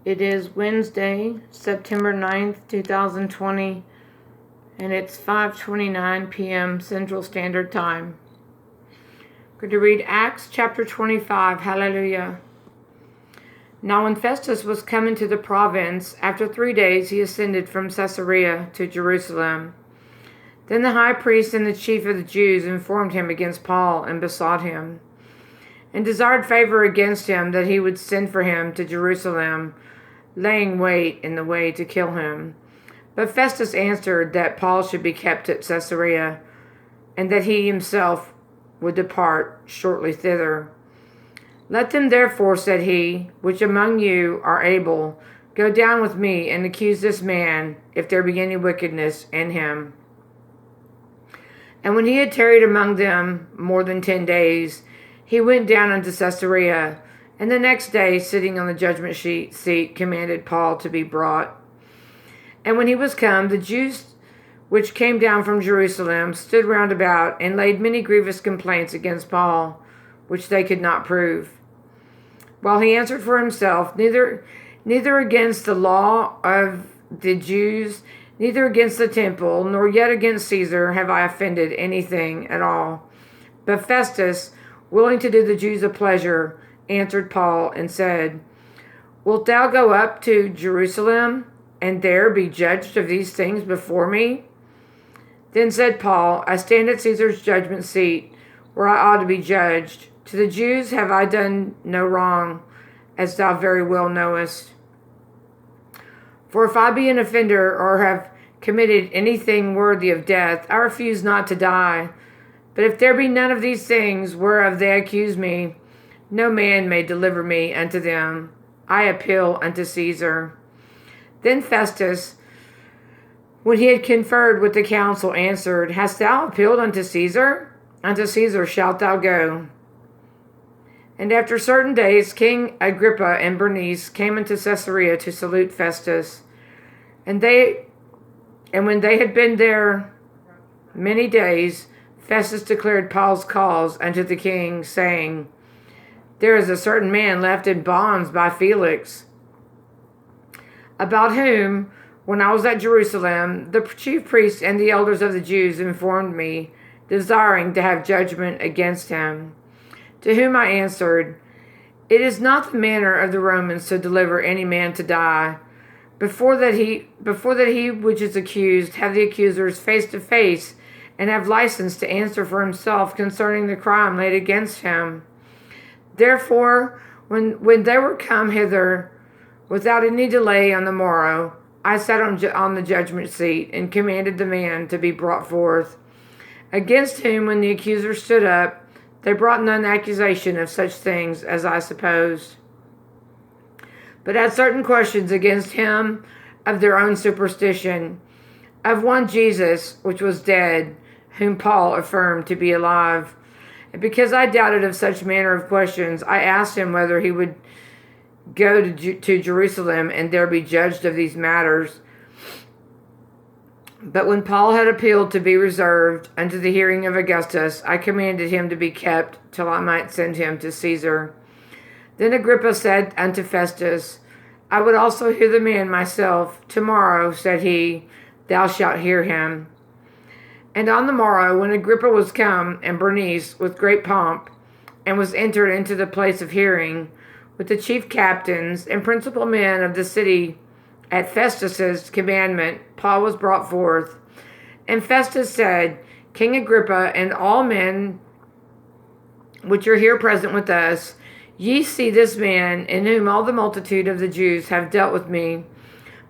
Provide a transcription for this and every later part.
It is Wednesday, September 9th, 2020, and it's 5:29 p.m. Central Standard Time. I'm going to read Acts chapter 25. Hallelujah. Now when Festus was come into the province, after 3 days he ascended from Caesarea to Jerusalem. Then the high priest and the chief of the Jews informed him against Paul and besought him, and desired favor against him that he would send for him to Jerusalem, laying wait in the way to kill him. But Festus answered that Paul should be kept at Caesarea, and that he himself would depart shortly thither. Let them therefore, said he, which among you are able, go down with me and accuse this man, if there be any wickedness in him. And when he had tarried among them more than 10 days, he went down unto Caesarea, and the next day, sitting on the judgment seat, commanded Paul to be brought. And when he was come, the Jews which came down from Jerusalem stood round about, and laid many grievous complaints against Paul, which they could not prove. While he answered for himself, neither against the law of the Jews, neither against the temple, nor yet against Caesar have I offended anything at all. But Festus, willing to do the Jews a pleasure, answered Paul and said, Wilt thou go up to Jerusalem, and there be judged of these things before me? Then said Paul, I stand at Caesar's judgment seat, where I ought to be judged. To the Jews have I done no wrong, as thou very well knowest. For if I be an offender, or have committed anything worthy of death, I refuse not to die. But if there be none of these things whereof they accuse me, no man may deliver me unto them. I appeal unto Caesar. Then Festus, when he had conferred with the council, answered, Hast thou appealed unto Caesar? Unto Caesar shalt thou go. And after certain days, King Agrippa and Bernice came into Caesarea to salute Festus. And when they had been there many days, Festus declared Paul's cause unto the king, saying, There is a certain man left in bonds by Felix, about whom, when I was at Jerusalem, the chief priests and the elders of the Jews informed me, desiring to have judgment against him. To whom I answered, It is not the manner of the Romans to deliver any man to die, before that he which is accused have the accusers face to face, and have license to answer for himself concerning the crime laid against him. Therefore, when they were come hither, without any delay on the morrow, I sat on the judgment seat, and commanded the man to be brought forth, against whom, when the accusers stood up, they brought none accusation of such things as I supposed, but had certain questions against him of their own superstition, of one Jesus, which was dead, whom Paul affirmed to be alive. And because I doubted of such manner of questions, I asked him whether he would go to Jerusalem and there be judged of these matters. But when Paul had appealed to be reserved unto the hearing of Augustus, I commanded him to be kept till I might send him to Caesar. Then Agrippa said unto Festus, I would also hear the man myself. Tomorrow, said he, thou shalt hear him. And on the morrow, when Agrippa was come, and Bernice, with great pomp, and was entered into the place of hearing, with the chief captains and principal men of the city, at Festus's commandment, Paul was brought forth. And Festus said, King Agrippa, and all men which are here present with us, ye see this man, in whom all the multitude of the Jews have dealt with me,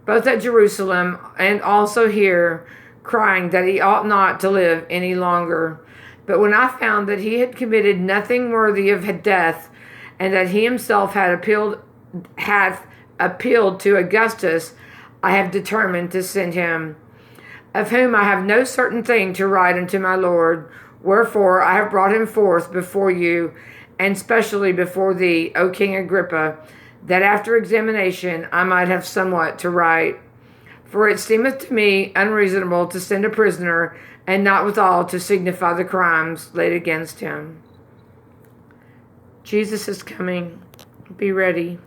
both at Jerusalem and also here, crying that he ought not to live any longer. But when I found that he had committed nothing worthy of death, and that he himself had appealed to Augustus, I have determined to send him, of whom I have no certain thing to write unto my Lord. Wherefore I have brought him forth before you, and specially before thee, O King Agrippa, that after examination I might have somewhat to write. For it seemeth to me unreasonable to send a prisoner, and not withal to signify the crimes laid against him. Jesus is coming. Be ready.